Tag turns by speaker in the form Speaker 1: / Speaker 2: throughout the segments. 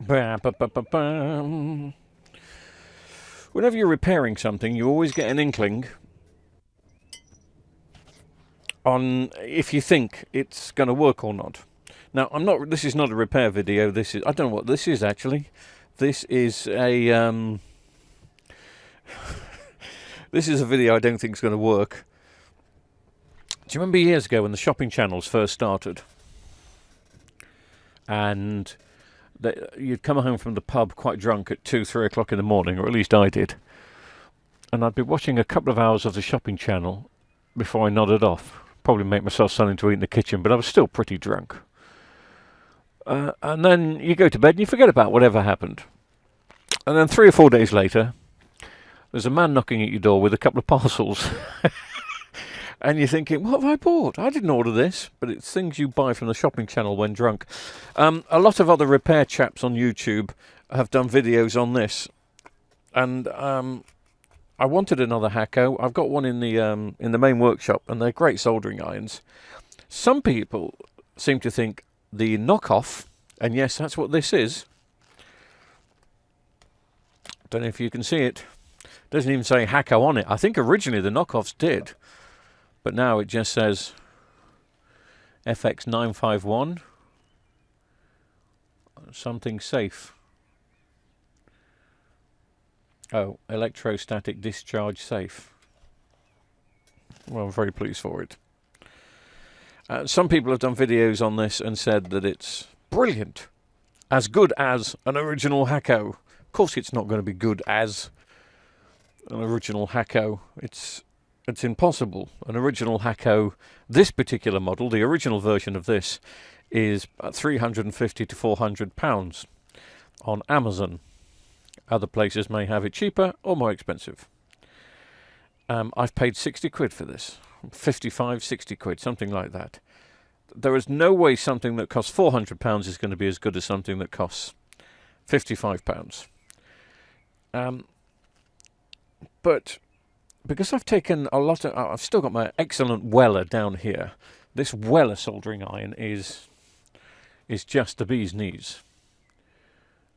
Speaker 1: Ba-ba-ba-ba-bam. Whenever you're repairing something, you always get an inkling on if you think it's going to work or not. Now, this is not a repair video. I don't know what this is actually. This is a this is a video I don't think is going to work. Do you remember years ago when the shopping channels first started? And you'd come home from the pub quite drunk at 2, 3 o'clock in the morning, or at least I did. And I'd be watching a couple of hours of the shopping channel before I nodded off. Probably make myself something to eat in the kitchen, but I was still pretty drunk. And then you go to bed and you forget about whatever happened. And then 3 or 4 days later, there's a man knocking at your door with a couple of parcels. And you're thinking, what have I bought? I didn't order this. But it's things you buy from the shopping channel when drunk. A lot of other repair chaps on YouTube have done videos on this. And I wanted another Hakko. I've got one in the main workshop, and they're great soldering irons. Some people seem to think the knockoff, and yes, that's what this is. Don't know if you can see it. Doesn't even say Hakko on it. I think originally the knockoffs did, but now it just says FX951. Something safe. Oh, electrostatic discharge safe. Well, I'm very pleased for it. Some people have done videos on this and said that it's brilliant. As good as an original Hakko. Of course it's not going to be good as an original Hakko. It's impossible. An original Hakko, this particular model, the original version of this, is £350 to £400 on Amazon. Other places may have it cheaper or more expensive. I've paid 60 quid for this. 55, 60 quid, something like that. There is no way something that costs £400 is going to be as good as something that costs £55. But because I've taken a lot of... I've still got my excellent Weller down here. This Weller soldering iron is just the bee's knees.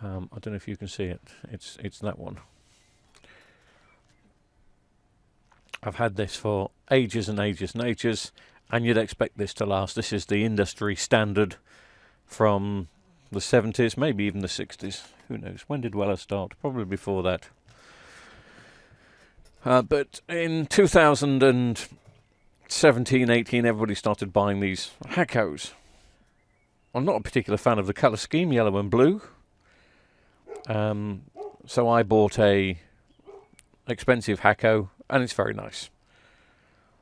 Speaker 1: I don't know if you can see it. It's that one. I've had this for ages and ages and ages, and you'd expect this to last. This is the industry standard from the 70s, maybe even the 60s. Who knows? When did Weller start? Probably before that. But in 2017, 18, everybody started buying these Hakkos. I'm not a particular fan of the colour scheme, yellow and blue. So I bought a expensive Hakko, and it's very nice.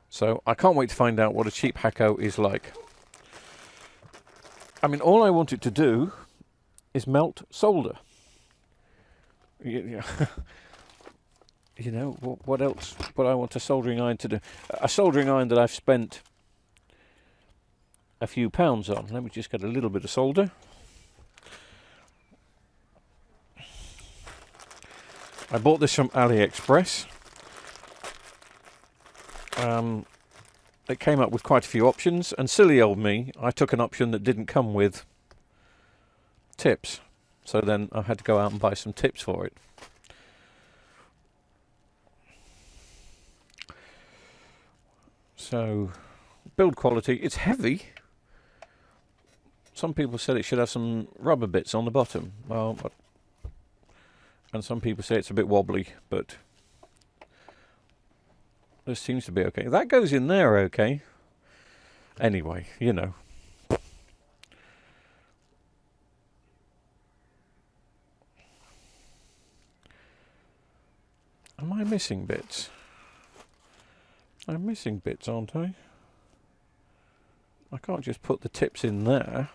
Speaker 1: So I can't wait to find out what a cheap Hakko is like. I mean, all I want it to do is melt solder. You know, what else would I want a soldering iron to do? A soldering iron that I've spent a few pounds on. Let me just get a little bit of solder. I bought this from AliExpress. It came up with quite a few options, and silly old me, I took an option that didn't come with tips. So then I had to go out and buy some tips for it. So, build quality, it's heavy. Some people said it should have some rubber bits on the bottom. Well, and some people say it's a bit wobbly, but this seems to be okay. That goes in there okay. Anyway, you know. Am I missing bits? I'm missing bits, aren't I? I can't just put the tips in there.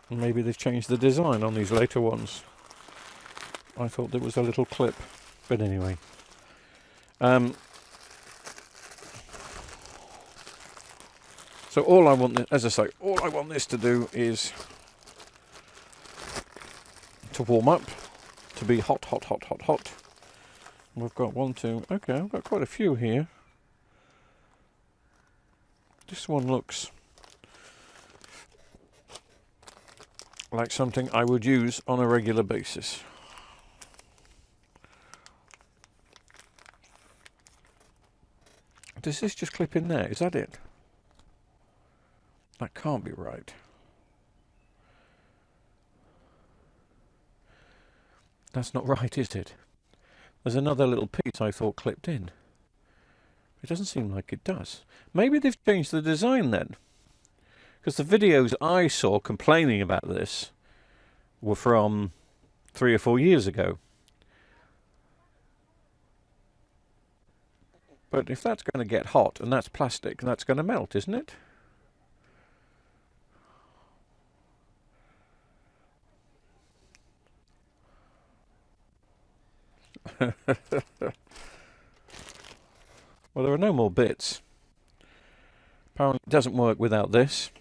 Speaker 1: Maybe they've changed the design on these later ones. I thought there was a little clip, but anyway. So all I want, as I say, all I want this to do is to warm up, to be hot, hot, hot, hot, hot. We've got one, two, okay, I've got quite a few here. This one looks like something I would use on a regular basis. Does this just clip in there? Is that it? That can't be right. That's not right, is it? There's another little piece I thought clipped in. It doesn't seem like it does. Maybe they've changed the design then. Because the videos I saw complaining about this were from 3 or 4 years ago. But if that's going to get hot and that's plastic, that's going to melt, isn't it? Well, there are no more bits. Apparently it doesn't work without this.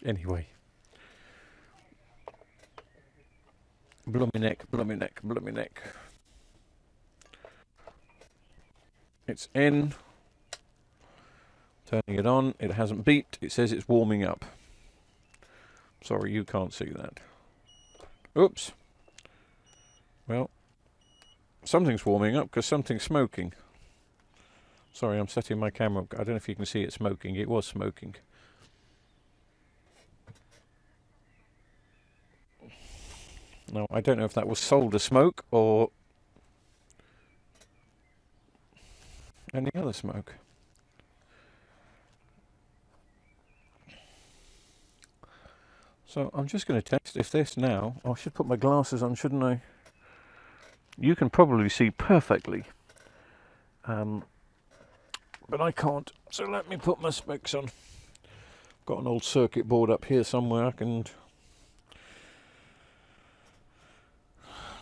Speaker 1: Anyway. Blummy neck, blummy neck, blummy neck. It's in. Turning it on. It hasn't beeped. It says it's warming up. Sorry, you can't see that. Oops. Well, something's warming up because something's smoking. Sorry, I'm setting my camera up. I don't know if you can see it smoking. It was smoking. Now, I don't know if that was solder smoke or any other smoke. So I'm just going to test if this now... I should put my glasses on, shouldn't I? You can probably see perfectly. But I can't. So let me put my specs on. Got an old circuit board up here somewhere. I can...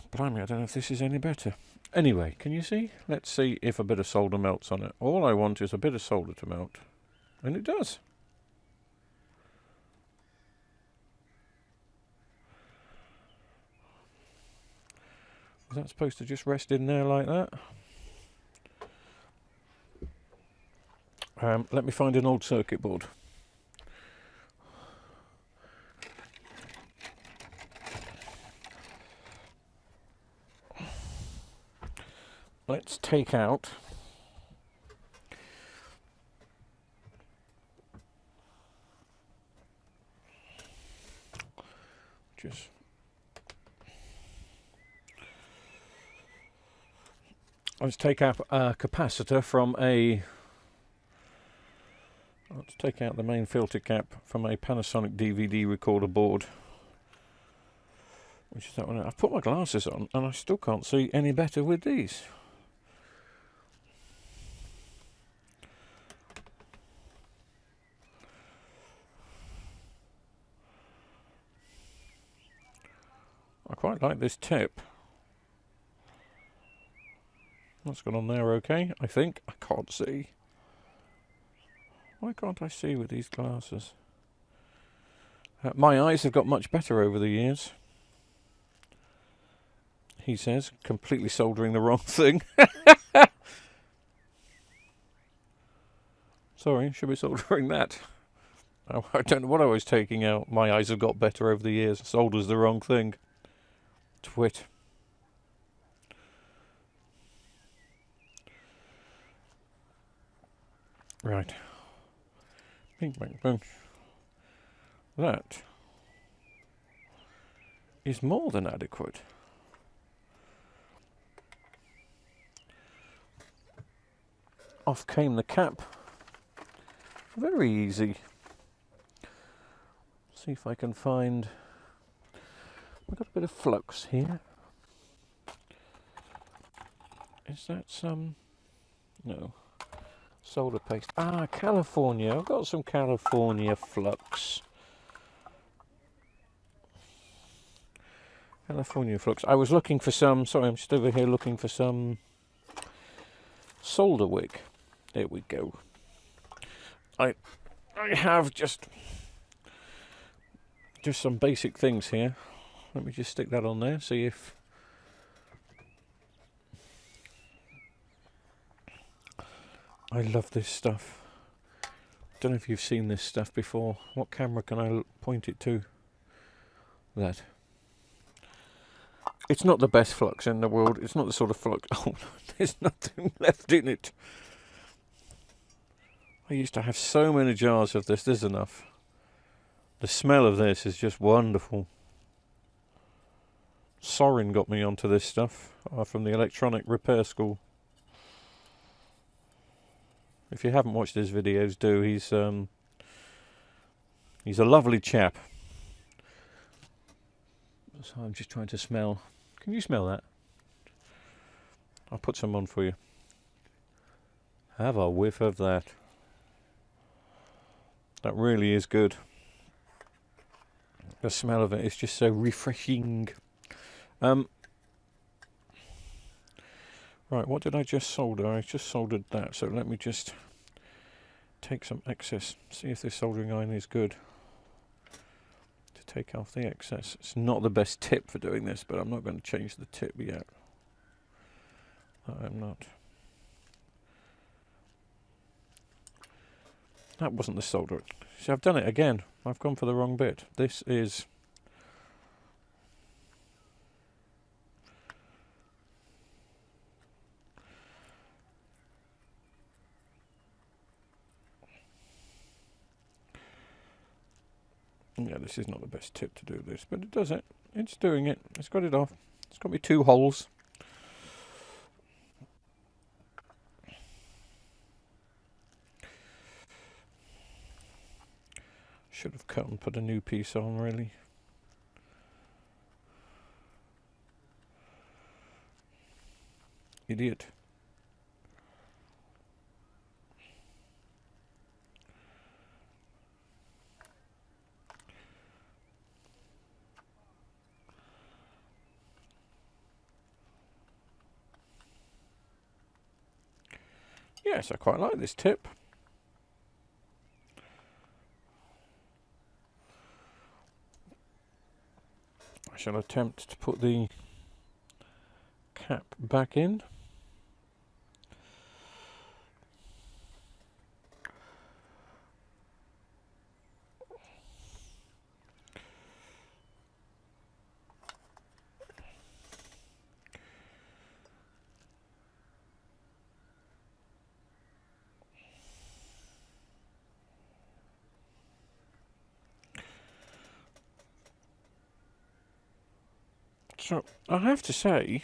Speaker 1: Blimey, I don't know if this is any better. Anyway, can you see? Let's see if a bit of solder melts on it. All I want is a bit of solder to melt. And it does. Is that supposed to just rest in there like that? Let me find an old circuit board. Let's take out let's take out a capacitor from a... Let's take out the main filter cap from a Panasonic DVD recorder board. Which is that one. I've put my glasses on and I still can't see any better with these. I quite like this tip. That's gone on there okay, I think. I can't see. Why can't I see with these glasses? My eyes have got much better over the years. He says, completely soldering the wrong thing. Sorry, should be soldering that. Oh, I don't know what I was taking out. My eyes have got better over the years. Solder's the wrong thing. Twit. Right. Bing, bang, boom. That is more than adequate. Off came the cap. Very easy. See if I can find... I've got a bit of flux here. Is that some... No. Solder paste. Ah, California. I've got some California flux. California flux. I was looking for some... Sorry, I'm just over here looking for some solder wick. There we go. I have just some basic things here. Let me just stick that on there, see if... I love this stuff. Don't know if you've seen this stuff before. What camera can I point it to? That. It's not the best flux in the world. It's not the sort of flux... Oh, there's nothing left in it. I used to have so many jars of this. There's enough. The smell of this is just wonderful. Sorin got me onto this stuff from the electronic repair school. If you haven't watched his videos, do. He's a lovely chap. So I'm just trying to smell. Can you smell that? I'll put some on for you. Have a whiff of that. That really is good. The smell of it is just so refreshing. Right, what did I just solder? I just soldered that, so let me just take some excess, see if this soldering iron is good. To take off the excess. It's not the best tip for doing this, but I'm not going to change the tip yet. I'm not. That wasn't the solder. See, I've done it again. I've gone for the wrong bit. This is... Yeah, this is not the best tip to do this, but it does it. It's doing it. It's got it off. It's got me 2 holes. Should have cut and put a new piece on, really. Idiot. Yes, I quite like this tip. I shall attempt to put the cap back in. So, I have to say,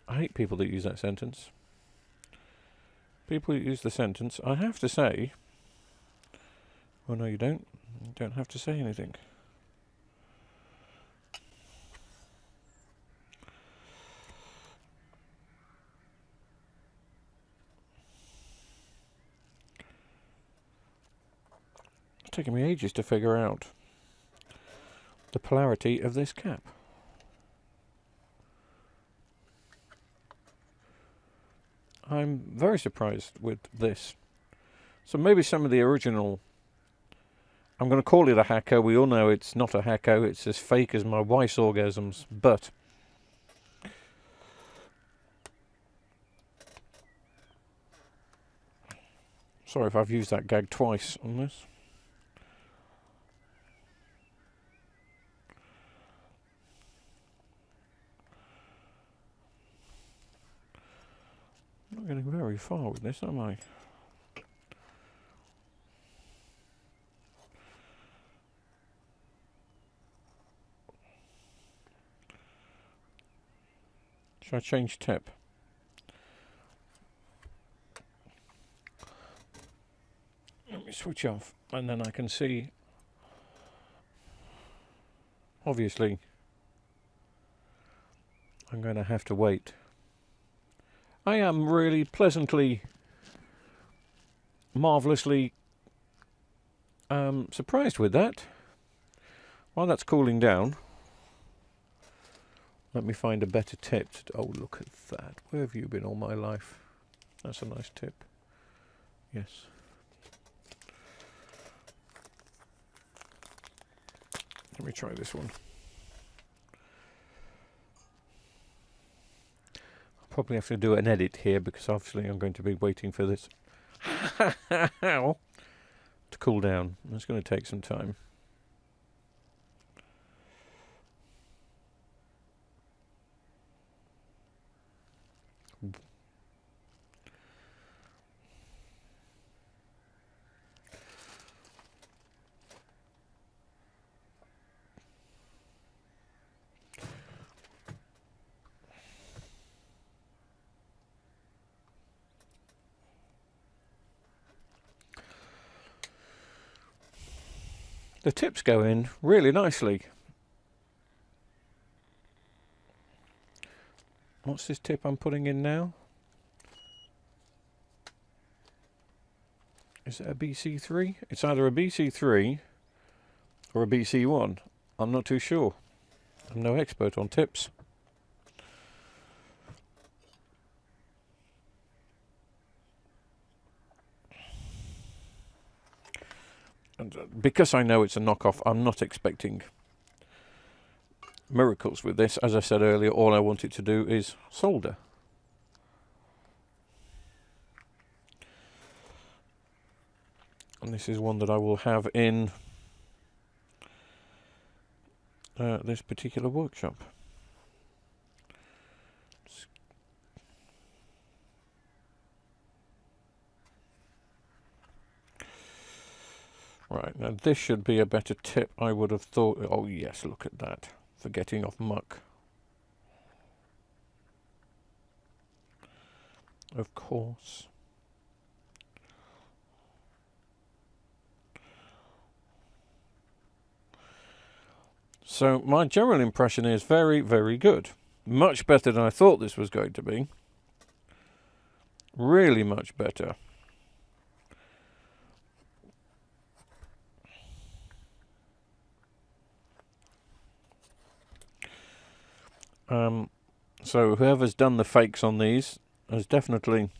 Speaker 1: I hate people that use that sentence. People who use the sentence, I have to say, oh no you don't. You don't have to say anything. It's taken me ages to figure out the polarity of this cap. I'm very surprised with this. So maybe some of the original... I'm going to call it a Hakko. We all know it's not a Hakko. It's as fake as my wife's orgasms. But... sorry if I've used that gag twice on this. I'm not getting very far with this, am I? Should I change tip? Let me switch off and then I can see. Obviously, I'm going to have to wait. I am really pleasantly, marvellously surprised with that. While that's cooling down, let me find a better tip. Oh, look at that. Where have you been all my life? That's a nice tip. Yes. Let me try this one. I'll probably have to do an edit here because obviously I'm going to be waiting for this to cool down. It's going to take some time. The tips go in really nicely. What's this tip I'm putting in now? Is it a BC3? It's either a BC3 or a BC1. I'm not too sure. I'm no expert on tips. And because I know it's a knockoff, I'm not expecting miracles with this. As I said earlier, all I want it to do is solder. And this is one that I will have in this particular workshop. Right, now this should be a better tip, I would have thought. Oh yes, look at that, for getting off muck. Of course. So my general impression is very, very good. Much better than I thought this was going to be. Really much better. So whoever's done the fakes on these has definitely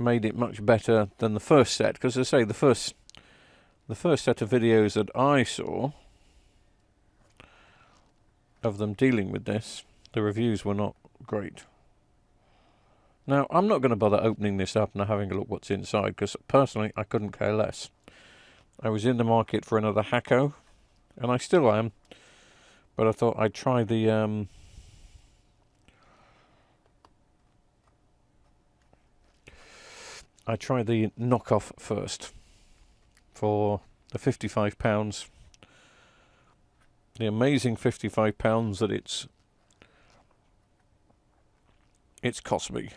Speaker 1: made it much better than the first set, because as I say, the first set of videos that I saw of them dealing with this, the reviews were not great. Now, I'm not going to bother opening this up and having a look what's inside, because personally I couldn't care less. I was in the market for another Hakko, and I still am, but I thought I'd try the knockoff first for the £55. The amazing £55 that it's cost me.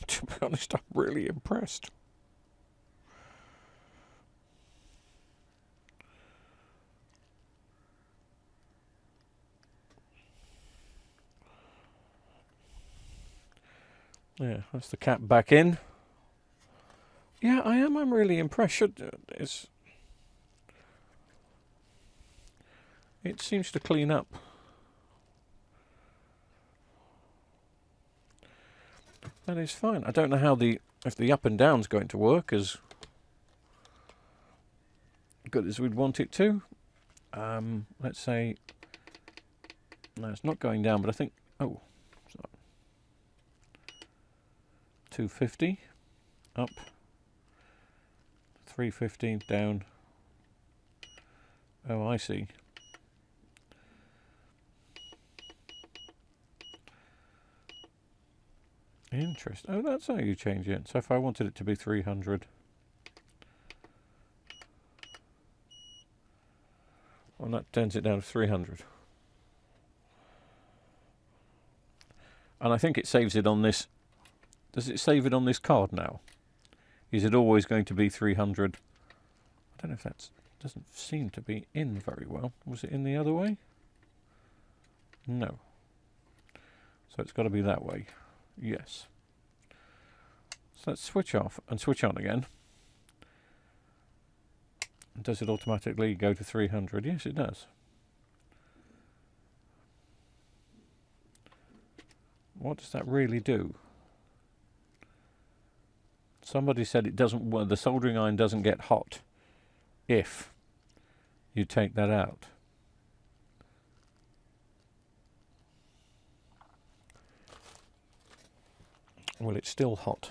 Speaker 1: To be honest, I'm really impressed. Yeah, that's the cap back in. Yeah, I'm really impressed. It seems to clean up. That is fine. I don't know how if the up and down's going to work as good as we'd want it to. Let's say, no, it's not going down, but I think, oh, sorry. 250 up, 350 down. Oh, I see. Interesting. Oh, that's how you change it. So if I wanted it to be 300, well, that turns it down to 300. And I think it saves it on this. Does it save it on this card now? Is it always going to be 300? I don't know if that doesn't seem to be in very well. Was it in the other way? No. So it's got to be that way. Yes. So let's switch off and switch on again. Does it automatically go to 300? Yes, it does. What does that really do? Somebody said it doesn't. Well, the soldering iron doesn't get hot if you take that out. Well, it's still hot.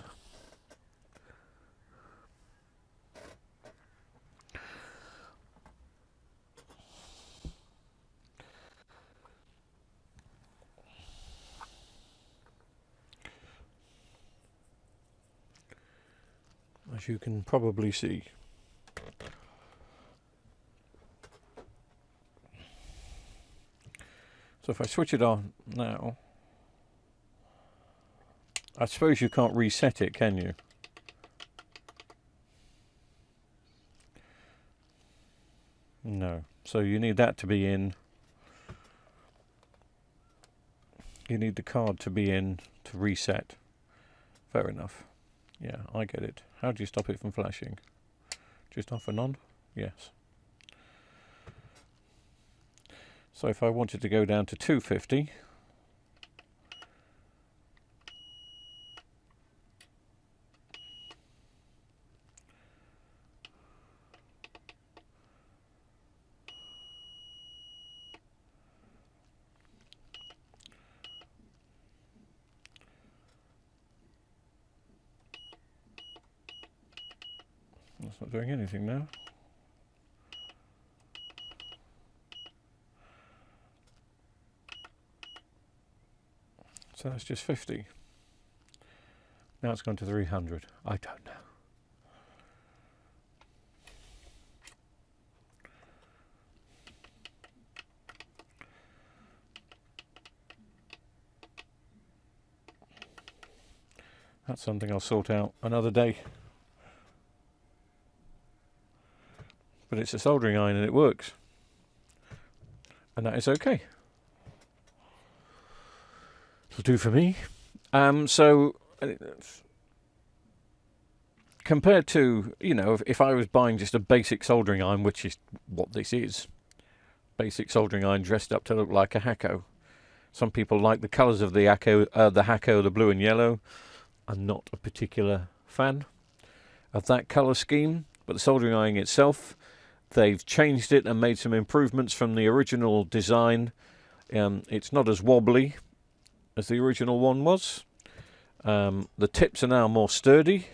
Speaker 1: As you can probably see. So if I switch it on now, I suppose you can't reset it, can you? No. So you need that to be in. You need the card to be in to reset. Fair enough. Yeah, I get it. How do you stop it from flashing? Just off and on? Yes. So if I wanted to go down to 250, that's not doing anything now. So that's just 50. Now it's gone to 300. I don't know. That's something I'll sort out another day. But it's a soldering iron and it works. And that is okay. It'll do for me. So compared to, you know, if I was buying just a basic soldering iron, which is what this is, basic soldering iron dressed up to look like a Hakko. Some people like the colours of the Hakko, the blue and yellow. I'm not a particular fan of that colour scheme, but the soldering iron itself, they've changed it and made some improvements from the original design. It's not as wobbly as the original one was. The tips are now more sturdy.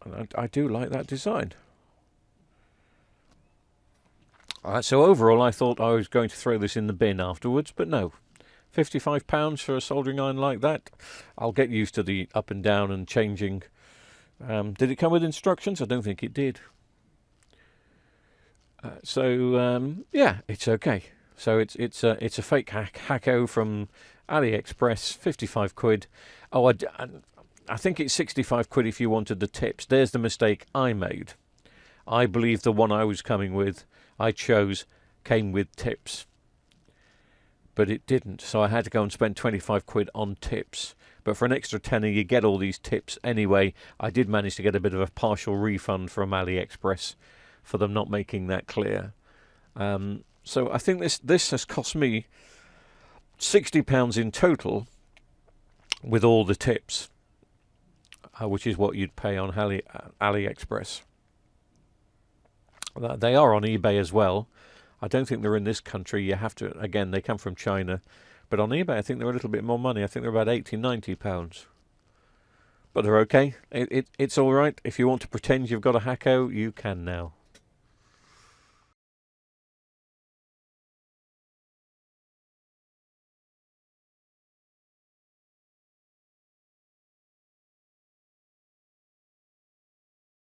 Speaker 1: And I do like that design. So overall I thought I was going to throw this in the bin afterwards, but no. £55 for a soldering iron like that. I'll get used to the up and down and changing. Did it come with instructions? I don't think it did. Yeah, it's okay. So it's a fake Hakko from AliExpress, 55 quid. Oh, I think it's 65 quid if you wanted the tips. There's the mistake I made. I believe the one I was coming with, I chose, came with tips. But it didn't, so I had to go and spend 25 quid on tips. But for an extra tenner, you get all these tips anyway. I did manage to get a bit of a partial refund from AliExpress for them not making that clear. So I think this has cost me £60 in total with all the tips, which is what you'd pay on AliExpress. They are on eBay as well. I don't think they're in this country. You have to, again, they come from China. But on eBay, I think they're a little bit more money. I think they're about £80, £90. But they're okay. It's all right. If you want to pretend you've got a Hakko, you can now.